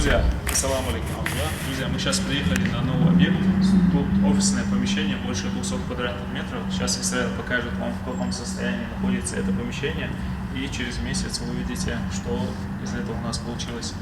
Друзья, ассаламу алейкум. Друзья, мы сейчас приехали на новый объект. Тут офисное помещение, больше 200 квадратных метров. Сейчас Исраил покажет вам, в каком состоянии находится это помещение. И через месяц вы увидите, что из этого у нас получилось.